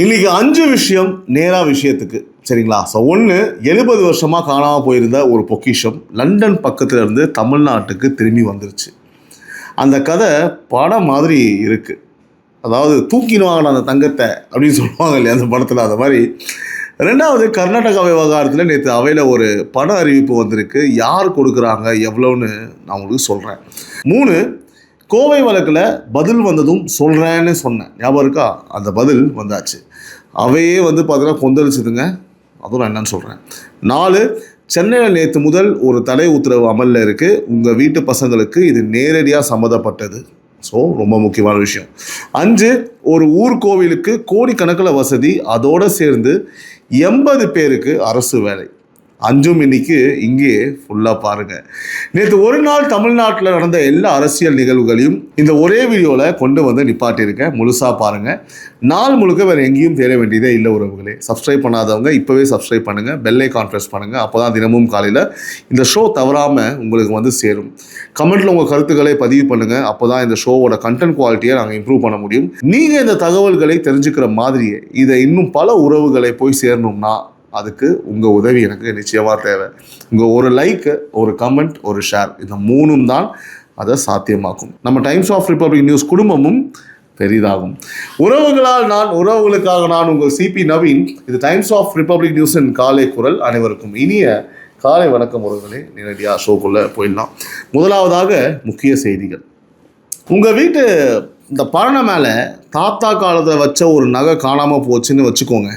இன்னைக்கு 5 விஷயம் நேராக விஷயத்துக்கு சரிங்களா. ஸோ 1, 70 வருஷமாக காணாமல் போயிருந்த ஒரு பொக்கிஷம் லண்டன் பக்கத்தில் இருந்து தமிழ்நாட்டுக்கு திரும்பி வந்துருச்சு. அந்த கதை படம் மாதிரி இருக்குது. அதாவது தூக்கிடுவாங்க அந்த தங்கத்தை அப்படின்னு சொல்லுவாங்க இல்லையா அந்த படத்தில், அந்த மாதிரி. 2வது, கர்நாடகா விவகாரத்தில் நேற்று அவையில் ஒரு பட அறிவிப்பு வந்திருக்கு. யார் கொடுக்குறாங்க எவ்வளோன்னு நான் உங்களுக்கு சொல்கிறேன். 3, கோவை வழக்கில் பதில் வந்ததும் சொல்கிறேன்னு சொன்னேன், ஞாபகம் இருக்கா? அந்த பதில் வந்தாச்சு. அவையே பார்த்தீங்கன்னா கொந்தளிச்சுதுங்க. அதுவும் நான் என்னன்னு சொல்கிறேன். 4, சென்னையில் நேற்று முதல் ஒரு தடை உத்தரவு அமலில் இருக்குது. உங்கள் வீட்டு பசங்களுக்கு இது நேரடியாக சம்மந்தப்பட்டது. ஸோ ரொம்ப முக்கியமான விஷயம். 5, ஒரு ஊர் கோவிலுக்கு கோடிக்கணக்கில் வசதி, அதோடு சேர்ந்து 80 பேருக்கு அரசு வேலை. 5 இன்னைக்கு இங்கே ஃபுல்லாக பாருங்கள். நேற்று ஒரு நாள் தமிழ்நாட்டில் நடந்த எல்லா அரசியல் நிகழ்வுகளையும் இந்த ஒரே வீடியோவில் கொண்டு வந்து நிப்பாட்டியிருக்கேன். முழுசாக பாருங்கள். நாள் முழுக்க வேறு எங்கேயும் தேட வேண்டியதே இல்லை உறவுகளே. சப்ஸ்கிரைப் பண்ணாதவங்க இப்போவே சப்ஸ்கிரைப் பண்ணுங்கள், பெல் ஐகான் ப்ரெஸ் பண்ணுங்கள். அப்போ தான் தினமும் காலையில் இந்த ஷோ தவறாமல் உங்களுக்கு சேரும். கமெண்ட்டில் உங்கள் கருத்துக்களை பதிவு பண்ணுங்கள். அப்போ தான் இந்த ஷோவோட கண்டென்ட் குவாலிட்டியை நாங்கள் இம்ப்ரூவ் பண்ண முடியும். நீங்கள் இந்த தகவல்களை தெரிஞ்சுக்கிற மாதிரியே இதை இன்னும் பல உறவுகளை போய் சேரணும்னா அதுக்கு உங்கள் உதவி எனக்கு நிச்சயமாக தேவை. உங்கள் ஒரு லைக், ஒரு கமெண்ட், ஒரு ஷேர், இந்த 3 தான் அதை சாத்தியமாக்கும். நம்ம டைம்ஸ் ஆஃப் ரிப்பப்ளிக் நியூஸ் குடும்பமும் பெரிதாகும். உறவுகளால் நான், உறவுகளுக்காக நான், உங்கள் சிபி நவீன். இது டைம்ஸ் ஆஃப் ரிப்பப்ளிக் நியூஸின் காலை குரல். அனைவருக்கும் இனிய காலை வணக்கம் உறவுகளே. நேரடியாக ஷோக்குள்ளே போயிடலாம். முதலாவதாக முக்கிய செய்திகள். உங்கள் வீட்டு இந்த பழனை மேலே தாத்தா காலத்தில் வச்ச ஒரு நகை காணாமல் போச்சுன்னு வச்சுக்கோங்க.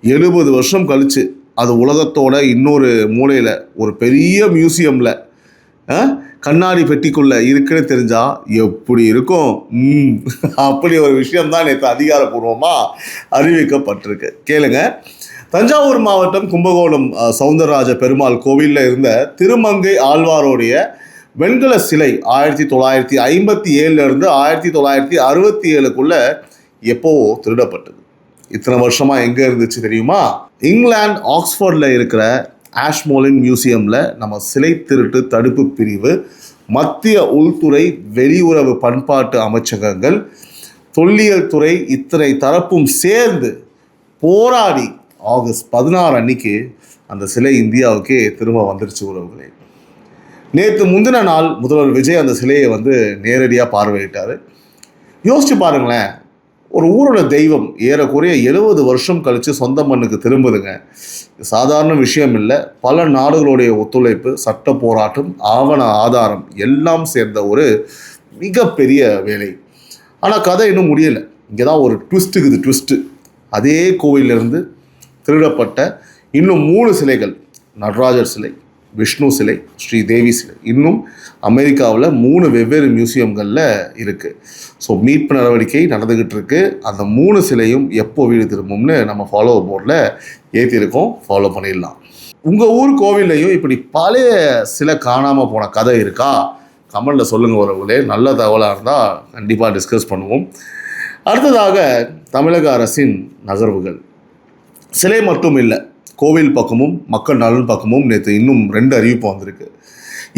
70 வருஷம் கழித்து அது உலகத்தோட இன்னொரு மூலையில் ஒரு பெரிய மியூசியமில் கண்ணாடி பெட்டிக்குள்ளே இருக்குன்னு தெரிஞ்சால் எப்படி இருக்கும்? அப்படி ஒரு விஷயம்தான் நேற்று அதிகாரப்பூர்வமாக அறிவிக்கப்பட்டிருக்கு. கேளுங்க. தஞ்சாவூர் மாவட்டம் கும்பகோணம் சவுந்தரராஜ பெருமாள் கோவிலில் இருந்த திருமங்கை ஆழ்வாரோடைய வெண்கல சிலை 1957 1967 எப்போவோ திருடப்பட்டது. இத்தனை வருஷமாக எங்கே இருந்துச்சு தெரியுமா? இங்கிலாந்து ஆக்ஸ்ஃபோர்டில் இருக்கிற ஆஷ்மோலின் மியூசியமில் நம்ம சிலை திருட்டு தடுப்பு பிரிவு, மத்திய உள்துறை, வெளியுறவு பண்பாட்டு அமைச்சகங்கள், தொல்லியல் துறை, இத்தனை தரப்பும் சேர்ந்து போராடி ஆகஸ்ட் 16 அன்னைக்கு அந்த சிலை இந்தியாவுக்கே திரும்ப வந்துருச்சு உறவுகளே. நேற்று முந்தின நாள் முதல்வர் விஜய் அந்த சிலையை நேரடியாக பார்வையிட்டார். யோசிச்சு பாருங்களேன், ஒரு ஊரோட தெய்வம் ஏறக்குறைய 70 வருஷம் கழித்து சொந்த மண்ணுக்கு திரும்புதுங்க. சாதாரண விஷயம் இல்லை. பல நாடுகளுடைய ஒத்துழைப்பு, சட்ட போராட்டம், ஆவண ஆதாரம் எல்லாம் சேர்ந்த ஒரு மிகப்பெரிய வேலை. ஆனால் கதை இன்னும் முடியலை. இங்கே தான் ஒரு ட்விஸ்ட்டு. அதே கோவிலிருந்து திருடப்பட்ட இன்னும் 3 சிலைகள், நடராஜர் சிலை, விஷ்ணு சிலை, ஸ்ரீதேவி சிலை, இன்னும் அமெரிக்காவில் 3 வெவ்வேறு மியூசியம்களில் இருக்குது. ஸோ மீட்பு நடவடிக்கை நடந்துக்கிட்டு இருக்கு. அந்த 3 சிலையும் எப்போ வீடு திரும்பும்னு நம்ம ஃபாலோ போர்டில் ஏற்றிருக்கோம். ஃபாலோ பண்ணிடலாம். உங்கள் ஊர் கோவில்லையும் இப்படி பழைய சிலை காணாமல் போன கதை இருக்கா? கமெண்டில் சொல்லுங்கள் உறவுகளே. நல்ல தகவலாக இருந்தால் கண்டிப்பாக டிஸ்கஸ் பண்ணுவோம். அடுத்ததாக தமிழக அரசின் நகர்வுகள். சிலை மட்டும் இல்லை, கோவில் பக்கமும் மக்கள் நலன் பக்கமும் நேற்று இன்னும் 2 அறிவிப்பு வந்திருக்கு.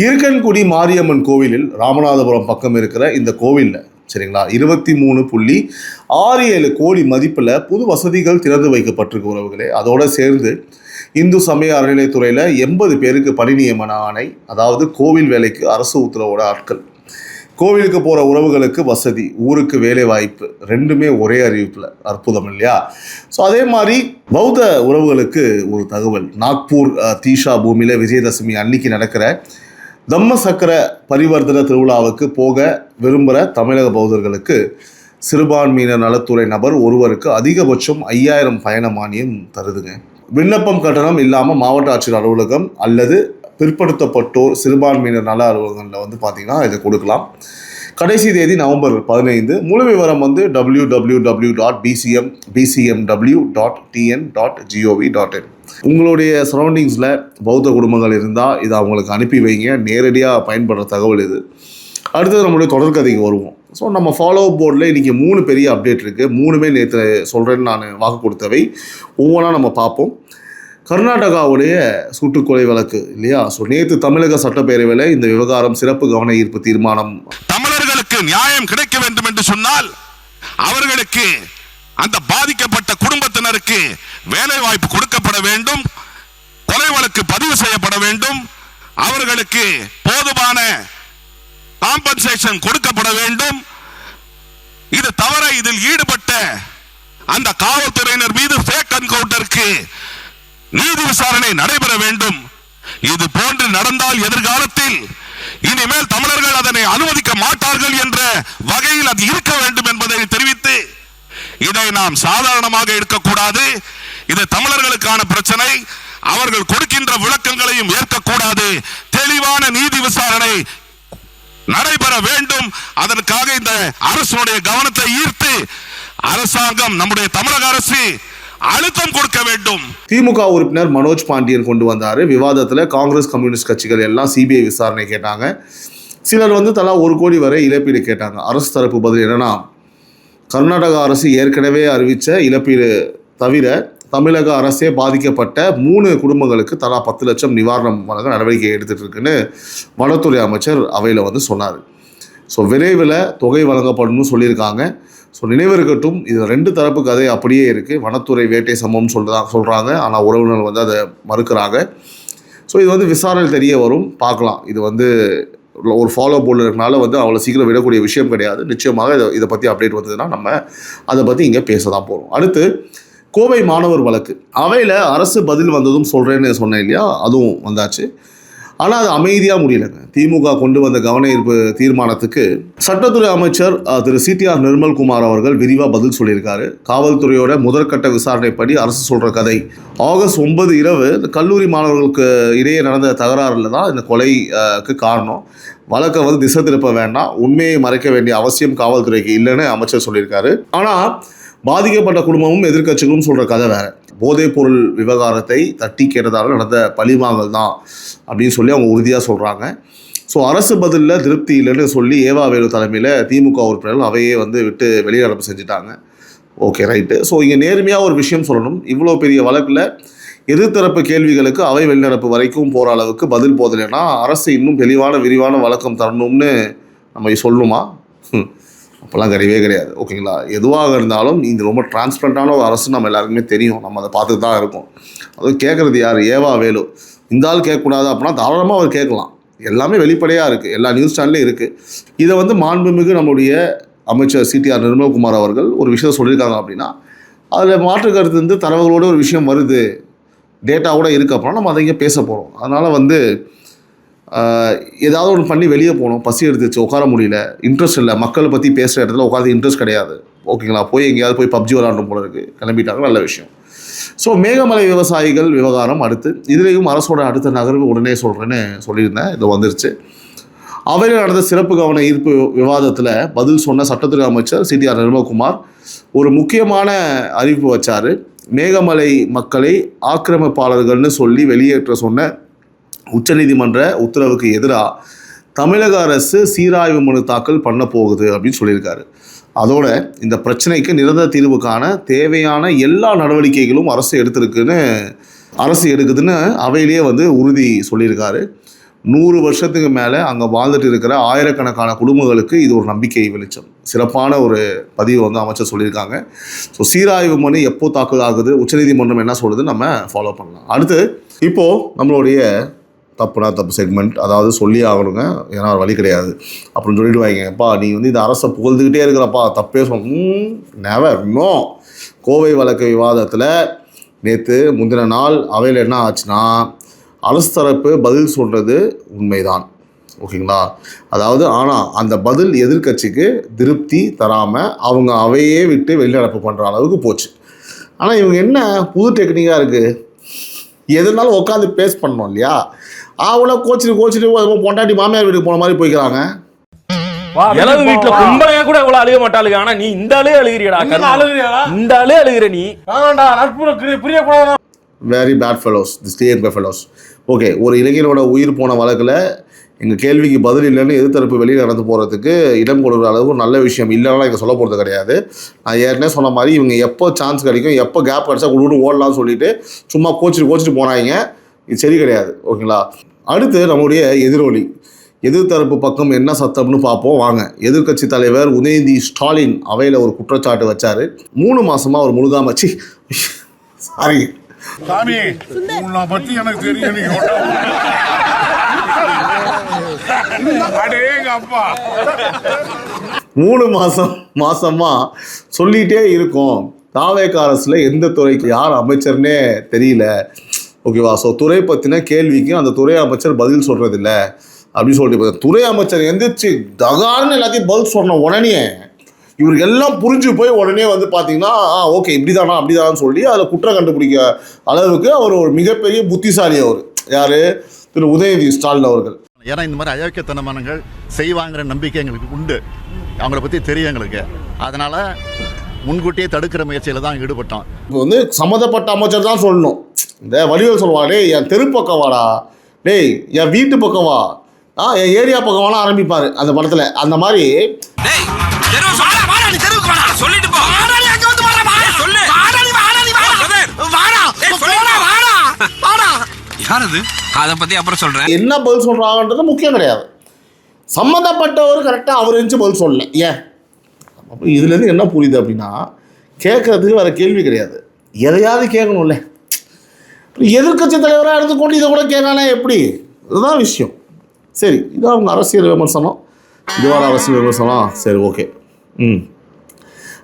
இருக்கன்குடி மாரியம்மன் கோவிலில் ராமநாதபுரம் பக்கம் இருக்கிற இந்த கோவிலில் சரிங்களா 23.67 கோடி மதிப்பில் புது வசதிகள் திறந்து வைக்கப்பட்டிருக்கு உறவுகளே. அதோடு சேர்ந்து இந்து சமய அறநிலைத்துறையில் 80 பேருக்கு பணி நியமன ஆணை, அதாவது கோவில் வேலைக்கு அரசு உத்தரவோட ஆட்கள். கோவிலுக்கு போகிற உறவுகளுக்கு வசதி, ஊருக்கு வேலை வாய்ப்பு, 2மே ஒரே அறிவிப்பில். அற்புதம் இல்லையா? ஸோ அதே மாதிரி பௌத்த உறவுகளுக்கு ஒரு தகவல். நாக்பூர் தீஷா பூமியில் விஜயதசமி அன்னைக்கு நடக்கிற தம்ம சக்கர பரிவர்த்தன திருவிழாவுக்கு போக விரும்புகிற தமிழக பௌத்தர்களுக்கு சிறுபான்மையினர் நலத்துறை நபர் ஒருவருக்கு அதிகபட்சம் 5000 பயண மானியம் தருதுங்க. விண்ணப்பம் கட்டணம் இல்லாமல் மாவட்ட ஆட்சியர் அலுவலகம் அல்லது பிற்படுத்தப்பட்டோர் சிறுபான்மையினர் நல அலுவலகங்களில் பார்த்தீங்கன்னா இதை கொடுக்கலாம். கடைசி தேதி நவம்பர் 15. முழு விவரம் www.bcmw.tn.gov.in. உங்களுடைய சரௌண்டிங்ஸில் பௌத்த குடும்பங்கள் இருந்தால் இதை அவங்களுக்கு அனுப்பி வைங்க. நேரடியாக பயன்படுற தகவல் இது. அடுத்தது நம்மளுடைய தொடர்கதைக்கு வருவோம். ஸோ நம்ம ஃபாலோ போர்டில் இன்றைக்கி 3 பெரிய அப்டேட் இருக்குது. 3மே நேற்று சொல்கிறேன்னு நான் வாக்கு கொடுத்தவை. ஒவ்வொன்றா நம்ம பார்ப்போம். கர்நாடகாவுடைய சுட்டுக்கொலை வழக்கு இல்லையா? ஸோ நேற்று தமிழக சட்டப்பேரவையில் இந்த விவகாரம் சிறப்பு கவன ஈர்ப்பு தீர்மானம். தமிழர்களுக்கு நியாயம் கிடைக்க வேண்டும் என்று சொன்னால் அவர்களுக்கு அந்த பாதிக்கப்பட்ட குடும்ப வேலை வாய்ப்பு கொடுக்கப்பட வேண்டும், கொலை வழக்கு பதிவு செய்யப்பட வேண்டும், அவர்களுக்கு போதுமான காம்பன்சேஷன் கொடுக்கப்பட வேண்டும். இது தவிர இதில் ஈடுபட்ட அந்த காவல்துறையினர் மீது ஃபேக் என்கவுண்டருக்கு நீதி விசாரணை நடைபெற வேண்டும். இது போன்று நடந்தால் எதிர்காலத்தில் இனிமேல் தமிழர்கள் அதனை அனுமதிக்க மாட்டார்கள் என்ற வகையில் அது இருக்க வேண்டும் என்பதை தெரிவித்து, இதை நாம் சாதாரணமாக எடுக்கக்கூடாது. இது தமிழர்களுக்கான பிரச்சனை. அவர்கள் கொடுக்கின்ற விளக்கங்களையும் ஏற்கக்கூடாது. தெளிவான நீதி விசாரணை நடைபெற வேண்டும். அதற்காக இந்த அரசுடைய கவனத்தை ஈர்த்து அரசாங்கம், நம்முடைய தமிழக அரசு அழுத்தம் கொடுக்க வேண்டும். திமுக உறுப்பினர் மனோஜ் பாண்டியன் கொண்டு வந்தாரு. விவாதத்தில் காங்கிரஸ் கம்யூனிஸ்ட் கட்சிகள் எல்லாம் சிபிஐ விசாரணை கேட்டாங்க. சிலர் தலா 1 கோடி வரை இழப்பீடு கேட்டாங்க. அரசு தரப்பு பதில் என்னன்னா, கர்நாடக அரசு ஏற்கனவே அறிவித்த இழப்பீடு தவிர தமிழக அரசே பாதிக்கப்பட்ட 3 குடும்பங்களுக்கு தலா 10 லட்சம் நிவாரணம் வழங்க நடவடிக்கை எடுத்துட்டு இருக்குன்னு வனத்துறை அமைச்சர் அவையில் சொன்னார். ஸோ விரைவில் தொகை வழங்கப்படும்னு சொல்லியிருக்காங்க. ஸோ நினைவு இருக்கட்டும், இது 2 தரப்பு கதை அப்படியே இருக்குது. வனத்துறை வேட்டை சம்பவம் சொல்கிறாங்க, ஆனால் உறவினர் அதை மறுக்கிறாங்க. ஸோ இது விசாரணை தெரிய வரும், பார்க்கலாம். இது ஒரு ஃபாலோ போர்டில் இருக்கனால அவ்வளோ சீக்கிரம் விடக்கூடிய விஷயம் கிடையாது. நிச்சயமாக இதை பற்றி அப்டேட் வந்ததுன்னா நம்ம அதை பற்றி இங்கே பேச தான் போகிறோம். அடுத்து கோவை மாணவர் வழக்கு. அவையில் அரசு பதில் வந்ததும் சொல்கிறேன்னு சொன்னேன் இல்லையா, அதுவும் வந்தாச்சு. ஆனால் அது அமைதியாக முடியலைங்க. திமுக கொண்டு வந்த கவன ஈர்ப்பு தீர்மானத்துக்கு சட்டத்துறை அமைச்சர் திரு சிடிஆர் நிர்மல்குமார் அவர்கள் விரிவாக பதில் சொல்லியிருக்காரு. காவல்துறையோட முதற்கட்ட விசாரணைப்படி அரசு சொல்கிற கதை, ஆகஸ்ட் 9 இரவு இந்த கல்லூரி மாணவர்களுக்கு இடையே நடந்த தகராறில் தான் இந்த கொலைக்கு காரணம். வழக்கை திசை திருப்ப வேண்டாம், உண்மையை மறைக்க வேண்டிய அவசியம் காவல்துறைக்கு இல்லைன்னு அமைச்சர் சொல்லியிருக்காரு. ஆனால் பாதிக்கப்பட்ட குடும்பமும் எதிர்க்கட்சிகளும் சொல்கிற கதை வேறு. போதைப் பொருள் விவகாரத்தை தட்டி கேட்டதால் நடந்த பழிவாங்கல் தான் அப்படின்னு சொல்லி அவங்க உறுதியாக சொல்கிறாங்க. ஸோ அரசு பதிலில் திருப்தி இல்லைன்னு சொல்லி ஏவா வேலு தலைமையில் திமுக உறுப்பினர்கள் அவையே விட்டு வெளிநடப்பு செஞ்சுட்டாங்க. Okay, right. ஸோ இங்கே நேர்மையாக ஒரு விஷயம் சொல்லணும். இவ்வளோ பெரிய வழக்கில் எதிர்த்தரப்பு கேள்விகளுக்கு அவை வெளிநடப்பு வரைக்கும் போகிற அளவுக்கு பதில் போதலைன்னா அரசு இன்னும் தெளிவான விரிவான வழக்கம் தரணும்னு நம்ம சொல்லணுமா? அப்போல்லாம் கிடையவே கிடையாது. ஓகேங்களா? எதுவாக இருந்தாலும் இது ரொம்ப டிரான்ஸ்பரண்டான ஒரு அரசு நம்ம எல்லாருக்குமே தெரியும். நம்ம அதை பார்த்துட்டு தான் இருக்கோம். அதுவும் கேட்குறது யார்? ஏவா வேலு. இந்த ஆள் கேட்கக்கூடாது அப்படின்னா தாராளமாக அவர் கேட்கலாம். எல்லாமே வெளிப்படையாக இருக்குது, எல்லா நியூஸ் சேனல்லையும் இருக்குது. இதை மாண்புமிகு நம்முடைய அமைச்சர் சிடிஆர் நிர்மல்குமார் அவர்கள் ஒரு விஷயம் சொல்லியிருக்காங்க அப்படின்னா, அதில் மாற்று கருத்து தரவுகளோட ஒரு விஷயம் வருது, டேட்டா கூட இருக்குது அப்படின்னா நம்ம அதை இங்கே பேச போகிறோம். அதனால் ஏதாவது ஒன்று பண்ணி வெளியே போகணும். பசி எடுத்துச்சு, உட்கார முடியல, இன்ட்ரெஸ்ட் இல்லை, மக்களை பற்றி பேசுகிற இடத்துல உட்காந்து இன்ட்ரெஸ்ட் கிடையாது. ஓகேங்களா? எங்கேயாவது போய் பப்ஜி விளாடணும் போல இருக்குது, கிளம்பிட்டாங்க, நல்ல விஷயம். ஸோ மேகமலை விவசாயிகள் விவகாரம் அடுத்து, இதுலேயும் அரசோட அடுத்த நகர்வு உடனே சொல்கிறேன்னு சொல்லியிருந்தேன். இது வந்துருச்சு. அவையில் நடந்த சிறப்பு கவன ஈர்ப்பு விவாதத்தில் பதில் சொன்ன சட்டத்துறை அமைச்சர் சிடிஆர் நிர்மல்குமார் ஒரு முக்கியமான அறிவிப்பு வச்சார். மேகமலை மக்களை ஆக்கிரமிப்பாளர்கள்னு சொல்லி வெளியேற்ற சொன்ன உச்சநீதிமன்ற உத்தரவுக்கு எதிராக தமிழக அரசு சீராய்வு மனு தாக்கல் பண்ண போகுது அப்படின்னு சொல்லியிருக்காரு. அதோட இந்த பிரச்சனைக்கு நிரந்தர தீர்வு காண தேவையான எல்லா நடவடிக்கைகளும் அரசு எடுக்குதுன்னு அவையிலேயே உறுதி சொல்லியிருக்காரு. 100 வருஷத்துக்கு மேலே அங்கே வாழ்ந்துட்டு இருக்கிற ஆயிரக்கணக்கான குடும்பங்களுக்கு இது ஒரு நம்பிக்கை வெளிச்சம். சிறப்பான ஒரு பதிவு அமைச்சர் சொல்லியிருக்காங்க. ஸோ சீராய்வு மனு எப்போ தாக்கல் ஆகுது, உச்சநீதிமன்றம் என்ன சொல்லுது, நம்ம ஃபாலோ பண்ணலாம். அடுத்து இப்போது நம்மளுடைய தப்புனா தப்பு செக்மெண்ட், அதாவது சொல்லி ஆகணுங்க, ஏன்னா வழி கிடையாது அப்படின்னு சொல்லிட்டு வாங்கிப்பா, நீ இந்த அரசை புகழ்ந்துக்கிட்டே இருக்கிறப்பா, தப்பே நெவர் நோ. கோவை வழக்கு விவாதத்தில் நேற்று முந்தின நாள் அவையில் என்ன ஆச்சுன்னா, அரசு தரப்பு பதில் சொல்கிறது உண்மைதான். ஓகேங்களா? அதாவது ஆனால் அந்த பதில் எதிர்க்கட்சிக்கு திருப்தி தராமல் அவங்க அவையே விட்டு வெளிநடப்பு பண்ணுற அளவுக்கு போச்சு. ஆனால் இவங்க என்ன புது டெக்னிக்காக இருக்குது, எதுனாலும் உட்காந்து பேஸ் பண்ணோம் இல்லையா, அவளை கோச்சிட்டு பொண்டாட்டி மாமியார் வீட்டுக்கு போன மாதிரி போய்க்கிறாங்க. இளவு வீட்டுல கும்பலையா கூட இவ்வளவு அழுக மாட்டாளுங்க. ஆனா நீ இந்த ஆளே அழுகிறியடா, இந்த ஆளே அழுகிற நீ. Very bad fellows, this TNP fellows. Okay, ஒரு இளைஞனோட உயிர் போன வழக்கில் எங்கள் கேள்விக்கு பதில் இல்லைன்னு எதிர்த்தரப்பு வெளியில் நடந்து போகிறதுக்கு இடம் கொடுக்குற அளவுக்கு நல்ல விஷயம் இல்லைன்னா இங்கே சொல்ல போகிறது கிடையாது. நான் ஏற்கனவே சொன்ன மாதிரி இவங்க எப்போ சான்ஸ் கிடைக்கும், எப்போ கேப் கிடச்சா கொடுன்னு ஓடலாம்னு சொல்லிட்டு சும்மா கோச்சிட்டு போனாங்க. இது சரி கிடையாது. ஓகேங்களா? அடுத்து நம்முடைய எதிர்த்தரப்பு பக்கம் என்ன சத்தம்னு பார்ப்போம் வாங்க. எதிர்க்கட்சி தலைவர் உதயநிதி ஸ்டாலின் அவையில் ஒரு குற்றச்சாட்டு வச்சார். 3 மாதமாக அவர் முழுகாமச்சு சாரி சாமி உன்னை பத்தி எனக்கு தெரியும். நீ அடேங்க அப்பா 3 மாசமா சொல்லிட்டே இருக்கோம். தாவேக அரசுல எந்த துறைக்கு யார் அமைச்சர்னே தெரியல. ஓகேவா? ஸோ துறை பற்றின கேள்விக்கு அந்த துறை அமைச்சர் பதில் சொல்றதில்ல அப்படின்னு சொல்லிட்டு துறை அமைச்சர் எந்திரிச்சு தகான்னு எல்லாத்தையும் பதில் சொன்ன உடனே இவருக்கு எல்லாம் புரிஞ்சு போய் உடனே வந்து பார்த்தீங்கன்னா ஓகே இப்படிதானா அப்படிதானான்னு சொல்லி அதில் குற்றம் கண்டுபிடிக்க அளவுக்கு அவர் ஒரு மிகப்பெரிய புத்திசாலி. அவர் யார்? திரு உதயநிதி ஸ்டாலின் அவர்கள். ஏன்னா இந்த மாதிரி அயோக்கியத்தனமானங்கள் செய்வாங்கிற நம்பிக்கை எங்களுக்கு உண்டு. அவங்கள பற்றி தெரியும் எங்களுக்கு. அதனால் முன்கூட்டியே தடுக்கிற முயற்சியில் தான் ஈடுபட்டோம். இப்போ வந்து சம்மந்தப்பட்ட அமைச்சர் தான் சொல்லணும். இந்த வடிவேல் சொல்லுவான், டேய் என் தெரு பக்கம் வாடா, டேய் என் வீட்டு பக்கம் வா, என் ஏரியா பக்கம் வாடா ஆரம்பிப்பார் அந்த படத்தில். அந்த மாதிரி அதை பத்தி அப்புறம் சொல்றேன். என்ன பதில் சொல்றாங்கன்றது முக்கியம் கிடையாது. சம்மந்தப்பட்டவர் கரெக்டாக அவர் இருந்துச்சு பதில் சொல்லல. ஏன்? அப்போ இதுலேருந்து என்ன புரியுது அப்படின்னா, கேட்கறதுக்கு வேற கேள்வி கிடையாது, எதையாவது கேட்கணும்ல. எதிர்கட்சி தலைவராக எடுத்துக்கொண்டு இதை கூட கேட்கானா எப்படி? இதுதான் விஷயம். சரி, இதான் அவங்க அரசியல் விமர்சனம், இதுவான அரசியல் விமர்சனம். சரி, ஓகே.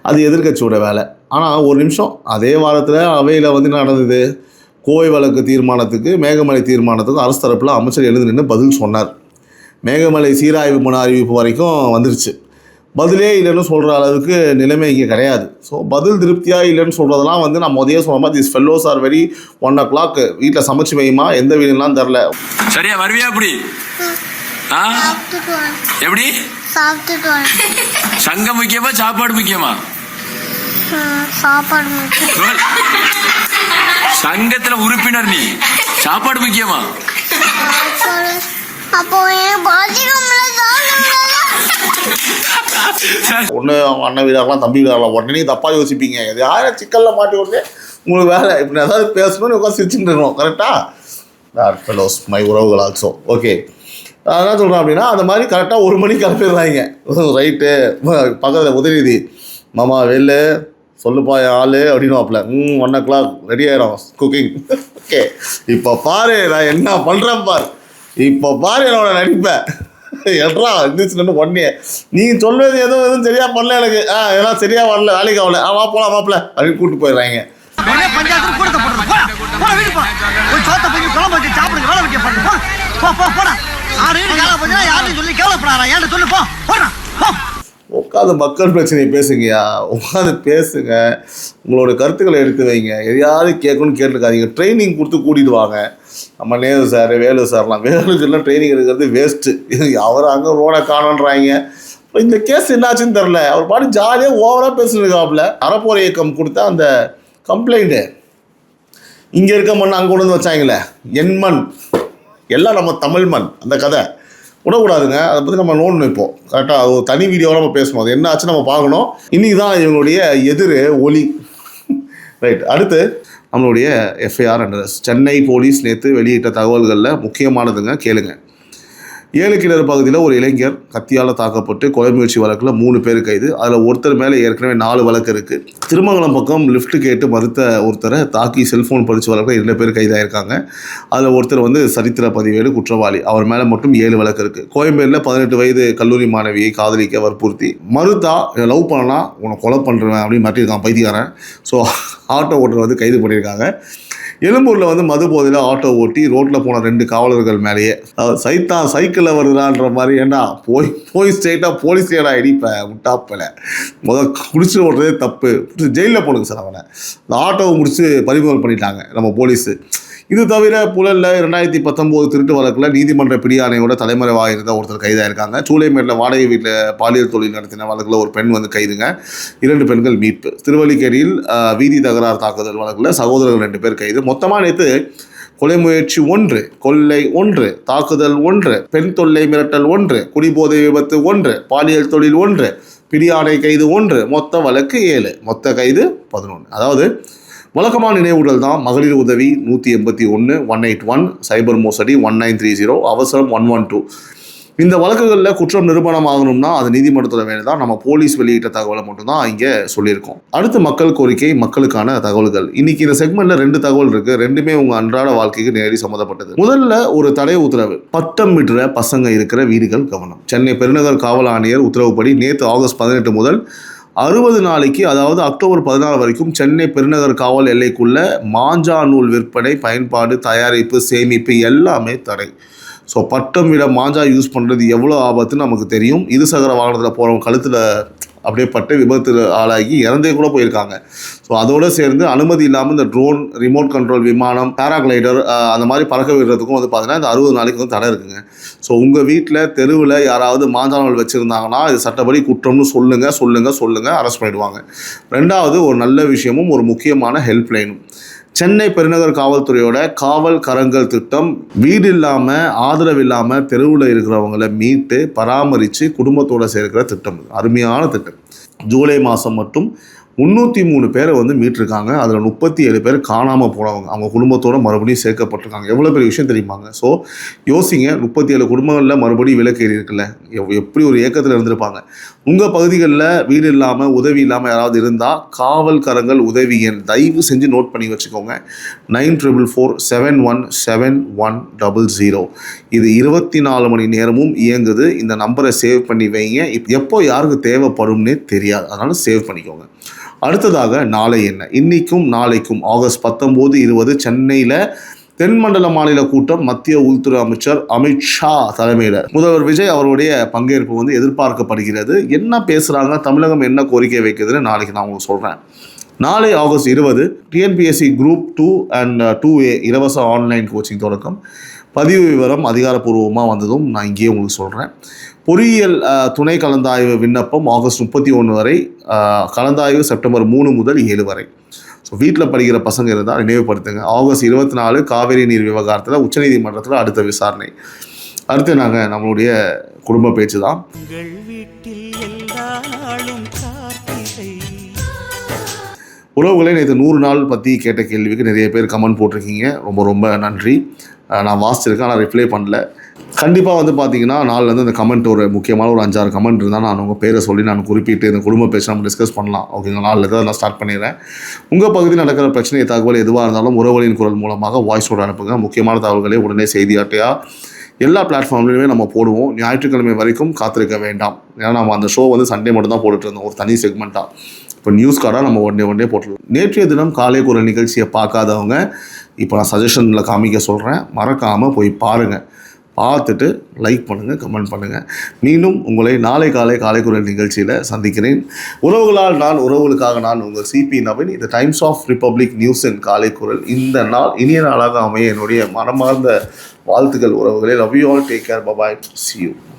அது எதிர்கட்சியோட வேலை. ஆனால் ஒரு நிமிஷம், அதே வாரத்தில் அவையில் வந்து என்ன நடந்தது? கோவை வழக்கு தீர்மானத்துக்கு, மேகமலை தீர்மானத்துக்கும் அரசு தரப்பில் அமைச்சர் எழுந்து நின்று பதில் சொன்னார். மேகமலை சீராய்வு மனு அறிவிப்பு வரைக்கும் வந்துருச்சு. பதிலே இல்லைன்னு சொல்கிற அளவுக்கு நிலைமை இங்கே கிடையாது. ஸோ பதில் திருப்தியாக இல்லைன்னு சொல்கிறதெல்லாம் வந்து நான் முதலே சொன்ன மாதிரி this fellows are very 1 o'clock வீட்டில் சமைச்சு வையுமா, எந்த வீடுலாம் தெரில. சரியா வருவியா? அப்படி எப்படி சங்கம் முக்கியமா சாப்பாடு முக்கியமா? சாப்பாடு முக்கியம். சங்கத்துல உறுப்பினர் நீ, சாப்பாடு முக்கியமா? அப்போ ஒன்று அவங்க அண்ணன் வீடாகலாம் தம்பி வீடாகலாம் உடனே தப்பாக யோசிப்பீங்க. இது யாரும் சிக்கலில் மாட்டி விட்டு உங்களுக்கு வேலை இப்படி ஏதாவது பேசணும்னு உட்காந்து சிரிச்சுட்டு இருக்கணும். கரெக்டாக ஃபெலோஸ் மை உறவுகள் ஆல்சோ. ஓகே, நான் என்ன சொல்கிறேன் அப்படின்னா, அந்த மாதிரி கரெக்டாக 1 மணிக்கு கிளப்பிடுறாங்க. ரைட்டு, பக்கத்தில் உதயநிதி மாமா வெளில சொல்லுப்பா என் ஆள் அப்படின்னு வாப்பில் 1 o'clock ரெடி ஆயிரும் குக்கிங். ஓகே, இப்போ பாரு நான் என்ன பண்ணுறேன் பாரு, இப்போ பாரு என்னோட நடிப்பேன் எட்ரா இருந்துச்சுன்னு உடனே நீ சொல்வது எதுவும் சரியாக பண்ணல, எனக்கு எல்லாம் சரியாக வரல, வேலைக்கு ஆகல, வா போலாம் மாப்பிள்ள அப்படின்னு கூப்பிட்டு போயிடுறாங்க. உட்காந்து மக்கள் பிரச்சனையை பேசுங்கய்யா, உட்காந்து பேசுங்க, உங்களோட கருத்துக்களை எடுத்து வைங்க, எதையாவது கேட்கணும்னு கேட்டுருக்காதீங்க. ட்ரைனிங் கொடுத்து கூட்டிட்டு வாங்க. நம்ம நேரு சார், வேலு சார்லாம், வேலுக்கெல்லாம் ட்ரைனிங் எடுக்கிறது வேஸ்ட்டு. அவர் அங்கே ரோடை காணன்றாங்க. இந்த கேஸ் என்னாச்சுன்னு தெரில, அவர் பாட்டு ஜாலியாக ஓவராக பேசுனதுக்காப்புல அறப்போர் இயக்கம் கொடுத்தா அந்த கம்ப்ளைண்ட்டு இங்கே இருக்க மண் அங்கே கொண்டு வந்து வச்சாங்களே, என் மண் எல்லாம் நம்ம தமிழ் மண், அந்த கதை விடக்கூடாதுங்க. அதை பற்றி நம்ம நோண்டணும். இப்போது கரெக்டாக அது ஒரு தனி வீடியோவில் நம்ம பேசணும். அது என்ன ஆச்சு நம்ம பார்க்கணும். இன்றைக்கி தான் இவங்களுடைய எதிர் ஒலி. ரைட், அடுத்து நம்மளுடைய எஃப்ஐஆர் அண்ட் சென்னை போலீஸ் நேற்று வெளியிட்ட தகவல்களில் முக்கியமானதுங்க, கேளுங்க. 7 கிணறு பகுதியில் ஒரு இளைஞர் கத்தியால் தாக்கப்பட்டு கொலை முயற்சி வழக்கில் 3 பேர் கைது. அதில் ஒருத்தர் மேலே ஏற்கனவே 4 வழக்கு இருக்குது. திருமங்கலம் பக்கம் லிஃப்ட் கேட்டு மறுத்த ஒருத்தரை தாக்கி செல்ஃபோன் பறிச்சு வழக்கில் 2 பேர் கைதாயிருக்காங்க. அதில் ஒருத்தர் வந்து சரித்திர பதிவேடு குற்றவாளி, அவர் மேலே மட்டும் 7 வழக்கு இருக்குது. கோயம்பேடில் 18 வயது கல்லூரி மாணவியை காதலிக்க வற்புறுத்தி மறுத்தா லவ் பண்ணலாம் உன்னை கொலை பண்ணுறேன் அப்படின்னு மாட்டியிருக்கான் பைத்தியக்காரன். ஸோ ஆட்டோ ஓட்டர் வந்து கைது பண்ணியிருக்காங்க. எழும்பூரில் வந்து மது போதையில் ஆட்டோ ஓட்டி ரோட்டில் போன 2 காவலர்கள் மேலேயே சைத்தான் சைக்கிளில் வருதான்ற மாதிரி, ஏண்டா போய் ஸ்ட்ரெயிட்டாக போலீஸ் ஏடா இடிப்பேன் முட்டாப்பில் குடிச்சு ஓட்டுறதே தப்பு, ஜெயிலில் போடுங்க சார் அவனை. அந்த ஆட்டோவை முடிச்சு பறிமுதல் பண்ணிட்டாங்க நம்ம போலீஸு. இது தவிர புழலில் 2019 திருட்டு வழக்கில் நீதிமன்ற பிடியாணையோட தலைமறைவாக இருந்த ஒருத்தர் கைதாக இருக்காங்க. சூளைமேட்டில் வாடகை வீட்டில் பாலியல் தொழில் நடத்தின வழக்கில் ஒரு பெண் வந்து கைதுங்க. 2 பெண்கள் மீட்பு. திருவல்லிக்கேணியில் வீதி தகராறு தாக்குதல் வழக்கில் சகோதரர்கள் 2 பேர் கைது. மொத்தமாக நேற்று கொலை முயற்சி 1, கொள்ளை 1, தாக்குதல் 1, பெண் தொல்லை மிரட்டல் 1, குடிபோதை விபத்து 1, பாலியல் தொழில் 1, பிடியாணை கைது 1, மொத்த வழக்கு 7, மொத்த கைது 11. அதாவது வழக்கமான நினைவுகள் தான். மகளிர் உதவி 181, 181, சைபர் மோசடி 1930, அவசரம் 112. இந்த வழக்குகளில் குற்றம் நிரூபணம் ஆகணும்னா அது நீதிமன்றத்தோட வேலை தான். நம்ம போலீஸ் வெளியிட்ட தகவலை மட்டும்தான் இங்கே சொல்லியிருக்கோம். அடுத்து மக்கள் கோரிக்கை, மக்களுக்கான தகவல்கள். இன்னைக்கு இந்த செக்மெண்ட்ல 2 தகவல் இருக்கு. ரெண்டுமே உங்க அன்றாட வாழ்க்கைக்கு நேரடி சம்மந்தப்பட்டது. முதல்ல ஒரு தடை உத்தரவு. பட்டம் விடுற பசங்க இருக்கிற வீடுகள் கவனம். சென்னை பெருநகர் காவல் ஆணையர் உத்தரவுப்படி நேற்று ஆகஸ்ட் 18 முதல் 60 நாளைக்கு, அதாவது அக்டோபர் 14 வரைக்கும் சென்னை பெருநகர் காவல் எல்லைக்குள்ள மாஞ்சா நூல் விற்பனை, பயன்பாடு, தயாரிப்பு, சேமிப்பு எல்லாமே தடை. ஸோ பட்டம் விட மாஞ்சா யூஸ் பண்ணுறது எவ்வளோ ஆபத்துன்னு நமக்கு தெரியும். இருசக்கர வாகனத்தில் போகிறவங்க கழுத்தில் அப்படியே பட்டு விபத்தில் ஆளாகி இறந்தே கூட போயிருக்காங்க. ஸோ அதோடு சேர்ந்து அனுமதி இல்லாமல் இந்த ட்ரோன், ரிமோட் கண்ட்ரோல் விமானம், பேராகிளைடர் அந்த மாதிரி பறக்க விடுறதுக்கும் வந்து பார்த்தீங்கன்னா இந்த 60 நாளைக்கு வந்து தடை இருக்குங்க. ஸோ உங்கள் வீட்டில் தெருவில் யாராவது மாஞ்சா நூல் வச்சுருந்தாங்கன்னா இது சட்டப்படி குற்றம்னு சொல்லுங்கள், அரெஸ்ட் பண்ணிடுவாங்க. ரெண்டாவது, ஒரு நல்ல விஷயமும் ஒரு முக்கியமான ஹெல்ப்லைனும். சென்னை பெருநகர் காவல்துறையோட காவல் கரங்கள் திட்டம் வீடு இல்லாமல், ஆதரவு இல்லாமல் தெருவில் இருக்கிறவங்களை மீட்டு பராமரித்து குடும்பத்தோடு சேர்க்கிற திட்டம். அருமையான திட்டம். ஜூலை மாதம் மட்டும் 303 பேரை வந்து மீட்டிருக்காங்க. அதில் 37 பேர் காணாமல் போனவங்க, அவங்க குடும்பத்தோடு மறுபடியும் சேர்க்கப்பட்டிருக்காங்க. எவ்வளோ பெரிய விஷயம் தெரியுமாங்க. ஸோ யோசிங்க, 37 குடும்பங்களில் மறுபடியும் விலக்கேறி இருக்குல்ல, எப்படி ஒரு ஏக்கத்தில் இருந்திருப்பாங்க. உங்கள் பகுதிகளில் வீடு இல்லாமல், உதவி இல்லாமல் யாராவது இருந்தால் காவல் கரங்கள் உதவி எண் தயவு செஞ்சு நோட் பண்ணி வச்சுக்கோங்க. 9444717100. இது 24 மணி நேரமும் இயங்குது. இந்த நம்பரை சேவ் பண்ணி வைங்க. எப்போ யாருக்கு தேவைப்படும்னே தெரியாது, அதனால் சேவ் பண்ணிக்கோங்க. அடுத்ததாக நாளை என்ன? இன்னைக்கும் நாளைக்கும் ஆகஸ்ட் 19, 20 சென்னையில் தென்மண்டல மாநில கூட்டம். மத்திய உள்துறை அமைச்சர் அமித்ஷா தலைமையில் முதல்வர் விஜய் அவருடைய பங்கேற்பு வந்து எதிர்பார்க்கப்படுகிறது. என்ன பேசுகிறாங்க, தமிழகம் என்ன கோரிக்கை வைக்குதுன்னு நாளைக்கு நான் உங்களுக்கு சொல்கிறேன். நாளை August 20 TNPSC group 2 and 2A இலவச ஆன்லைன் கோச்சிங் தொடக்கம். பதிவு விவரம் அதிகாரப்பூர்வமாக வந்ததும் நான் இங்கேயே உங்களுக்கு சொல்கிறேன். பொறியியல் துணை கலந்தாய்வு விண்ணப்பம் ஆகஸ்ட் 31 வரை, கலந்தாய்வு செப்டம்பர் 3 முதல் 7 வரை. ஸோ வீட்டில் படிக்கிற பசங்க இருந்தால் நினைவுபடுத்துங்க. ஆகஸ்ட் 24 காவேரி நீர் விவகாரத்தில் உச்சநீதிமன்றத்தில் அடுத்த விசாரணை. அடுத்து நாங்கள் நம்மளுடைய குடும்ப பேச்சு தான். உறவுகளை நேற்று 100 நாள் பற்றி கேட்ட கேள்விக்கு நிறைய பேர் கமெண்ட் போட்டிருக்கீங்க. ரொம்ப ரொம்ப நன்றி. நான் வாசிச்சிருக்கேன், ஆனால் ரிப்ளை பண்ணல. கண்டிப்பாக வந்து பார்த்தீங்கன்னா நாளிலேருந்து அந்த கமெண்ட் ஒரு முக்கியமான ஒரு 5-6 கமெண்ட் இருந்தால் நான் உங்கள் பேரை சொல்லி நான் குறிப்பிட்டு இந்த குடும்ப பேச்சு நம்ம டிஸ்கஸ் பண்ணலாம். ஓகேங்களா? நாளில் நான் ஸ்டார்ட் பண்ணிடுறேன். உங்கள் பகுதியில் நடக்கிற பிரச்சனை, தகவல் எதுவாக இருந்தாலும் உறவுகளின் குரல் மூலமாக வாய்ஸ் நோட் அனுப்புங்க. முக்கியமான தகவல்களை உடனே செய்தி அட்டையாக எல்லா பிளாட்ஃபார்ம்லையுமே நம்ம போடுவோம். ஞாயிற்றுக்கிழமை வரைக்கும் காத்திருக்க வேண்டாம். ஏன்னா நம்ம அந்த ஷோ வந்து சண்டே மட்டும் தான் போட்டுட்டு இருந்தோம், ஒரு தனி செக்மெண்ட்டாக. இப்போ நியூஸ் கார்டாக நம்ம ஒன் டே போட்டுடலாம். நேற்றைய தினம் காலை குரல் நிகழ்ச்சியை பார்க்காதவங்க இப்போ நான் சஜஷனில் காமிக்க சொல்கிறேன், மறக்காமல் போய் பாருங்கள். பார்த்துட்டு லைக் பண்ணுங்கள், கமெண்ட் பண்ணுங்கள். மீண்டும் உங்களை நாளை காலை குரல் நிகழ்ச்சியில் சந்திக்கிறேன். உறவுகளால் நான், உறவுகளுக்காக நான், உங்கள் சிபி நவீன். இது டைம்ஸ் ஆஃப் ரிப்பப்ளிக் நியூஸின் காலை குரல். இந்த நாள் இனிய நாளாக அமைய என்னுடைய மனமார்ந்த வாழ்த்துக்கள் உறவுகளே. Love you all. Take care. Bye bye. See you.